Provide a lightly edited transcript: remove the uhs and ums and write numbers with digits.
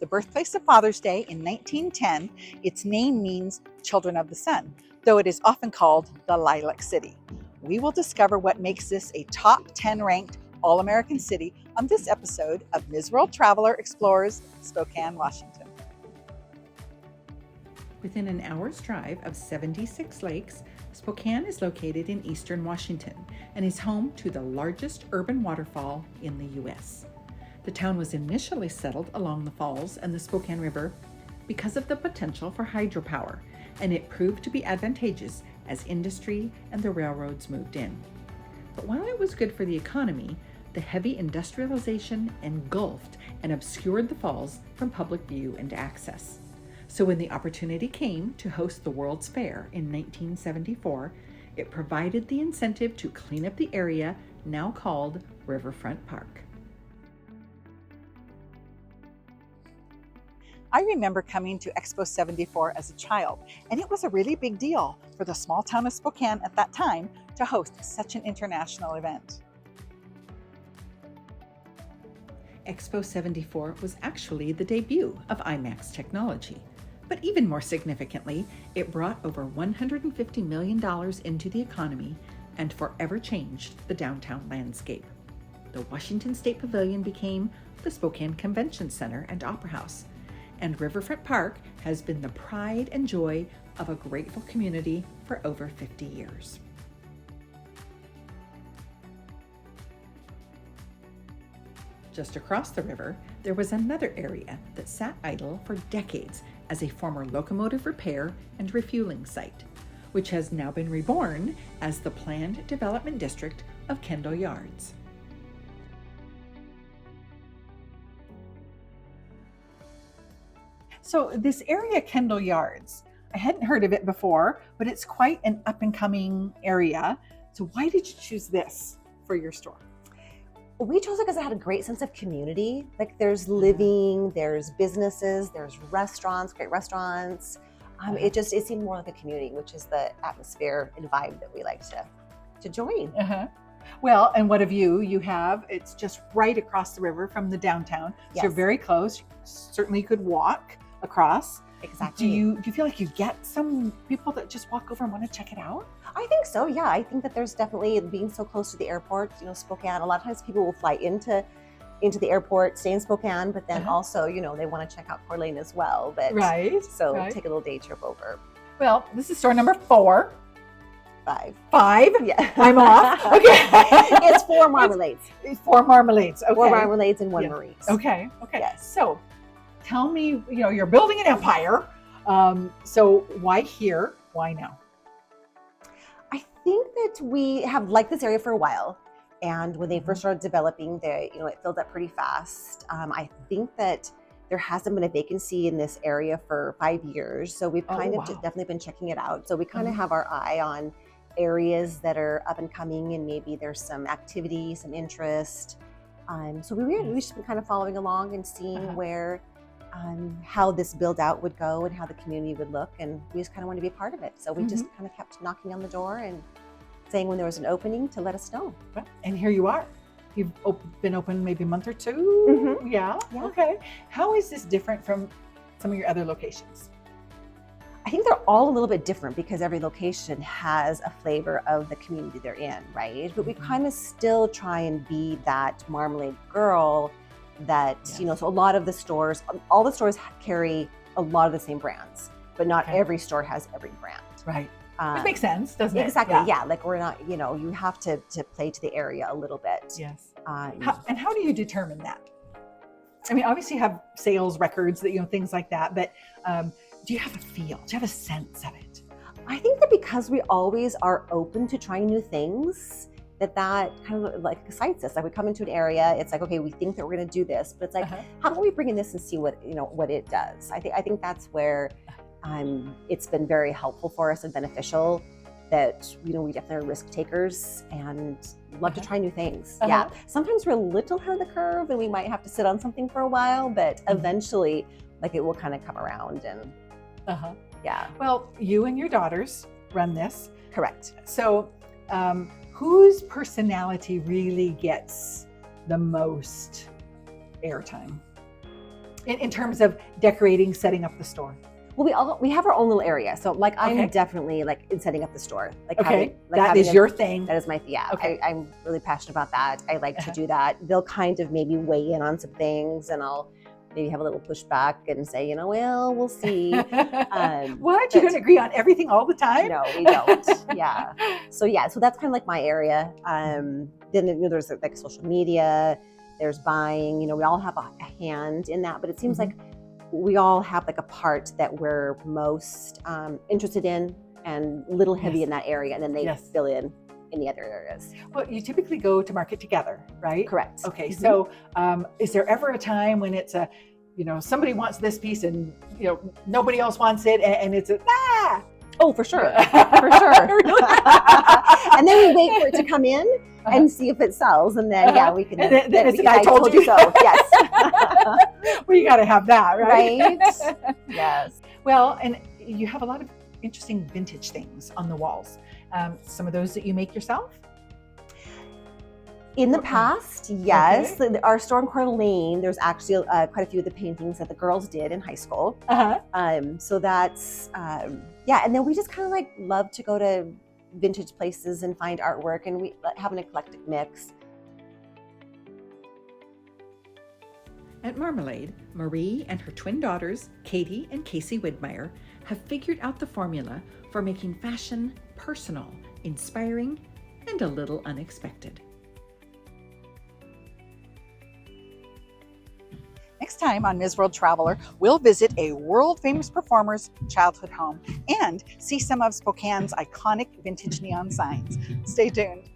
the birthplace of Father's Day in 1910, its name means Children of the Sun, though it is often called the Lilac City. We will discover what makes this a top 10 ranked All-American city on this episode of Ms. World Traveler Explores Spokane, Washington. Within an hour's drive of 76 lakes, Spokane is located in eastern Washington and is home to the largest urban waterfall in the U.S. The town was initially settled along the falls and the Spokane River because of the potential for hydropower, and it proved to be advantageous as industry and the railroads moved in. But while it was good for the economy, the heavy industrialization engulfed and obscured the falls from public view and access. So when the opportunity came to host the World's Fair in 1974, it provided the incentive to clean up the area now called Riverfront Park. I remember coming to Expo 74 as a child, and it was a really big deal for the small town of Spokane at that time to host such an international event. Expo 74 was actually the debut of IMAX technology. But even more significantly, it brought over $150 million into the economy and forever changed the downtown landscape. The Washington State Pavilion became the Spokane Convention Center and Opera House, and Riverfront Park has been the pride and joy of a grateful community for over 50 years. Just across the river, there was another area that sat idle for decades as a former locomotive repair and refueling site, which has now been reborn as the planned development district of Kendall Yards. So this area, Kendall Yards, I hadn't heard of it before, but it's quite an up-and-coming area. So why did you choose this for your store? We chose it because it had a great sense of community. Like there's living, there's businesses, there's restaurants, great restaurants. It seemed more like a community, which is the atmosphere and vibe that we like to join. Well, and what of you? You have, it's just right across the river from the downtown. So Yes. you're very close. You certainly could walk across. Exactly. Do you feel like you get some people that just walk over and want to check it out? I think so, yeah. I think that there's definitely, being so close to the airport, Spokane, a lot of times people will fly into the airport, stay in Spokane, but then also, they want to check out Coeur d'Alene as well. But So take a little day trip over. Well, this is store number 4. 5. 5? Yeah. I'm off. Okay. It's 4 marmalades. It's 4 marmalades. Okay. 4 marmalades and 1 Yeah. Marie's. Okay. Yes. So tell me, you're building an empire. So why here? Why now? I think that we have liked this area for a while. And when they first started developing, it filled up pretty fast. I think that there hasn't been a vacancy in this area for 5 years. So we've kind of definitely been checking it out. So we kind of have our eye on areas that are up and coming, and maybe there's some activity, some interest. So we've just been kind of following along and seeing where, how this build out would go and how the community would look. And we just kind of want to be a part of it. So we just kind of kept knocking on the door and saying when there was an opening to let us know. And here you are. You've been open maybe a month or two? Yeah? Okay. How is this different from some of your other locations? I think they're all a little bit different because every location has a flavor of the community they're in, right? But we kind of still try and be that Marmalade girl that, so a lot of the stores, all the stores carry a lot of the same brands, but not every store has every brand. Right. It makes sense, doesn't it? Exactly. Yeah. Like we're not, you have to play to the area a little bit. Yes. And how do you determine that? I mean, obviously you have sales records that, things like that, but do you have a feel? Do you have a sense of it? I think that because we always are open to trying new things, that kind of like excites us. Like we come into an area, it's like, okay, we think that we're going to do this, but it's like, how about we bring in this and see what it does? I think that's where it's been very helpful for us and beneficial that, we definitely are risk takers and love to try new things. Yeah. Sometimes we're a little ahead of the curve and we might have to sit on something for a while, but eventually like it will kind of come around and yeah. Well, you and your daughters run this. Correct. So whose personality really gets the most airtime? In terms of decorating, setting up the store? Well, we have our own little area. So like I'm Okay. definitely like in setting up the store. Like Okay, like that is your thing. That is my Okay. I'm really passionate about that. I like to do that. They'll kind of maybe weigh in on some things, and I'll maybe have a little pushback and say, you know, well, we'll see. What? You don't agree on everything all the time? No, we don't. Yeah. So that's kind of like my area. Then there's like social media. There's buying. You know, we all have a hand in that, but it seems like we all have like a part that we're most interested in and little heavy in that area, and then they fill in the other areas. Well, you typically go to market together, right? Correct. Okay, so is there ever a time when it's somebody wants this piece and nobody else wants it, and it's Oh, for sure, for sure. And then we wait for it to come in and see if it sells, and then we can. Then it's the guy told you so. Yes. Well, you got to have that, right? Right. Yes. Well, and you have a lot of interesting vintage things on the walls. Some of those that you make yourself? In the past, yes. Okay. Our store in Coeur d'Alene, there's actually quite a few of the paintings that the girls did in high school. So that's, and then we just kind of like love to go to vintage places and find artwork, and we have an eclectic mix. At Marmalade, Marie and her twin daughters, Katie and Casey Widmyer, have figured out the formula for making fashion personal, inspiring, and a little unexpected. Next time on Ms. World Traveler, we'll visit a world-famous performer's childhood home and see some of Spokane's iconic vintage neon signs. Stay tuned.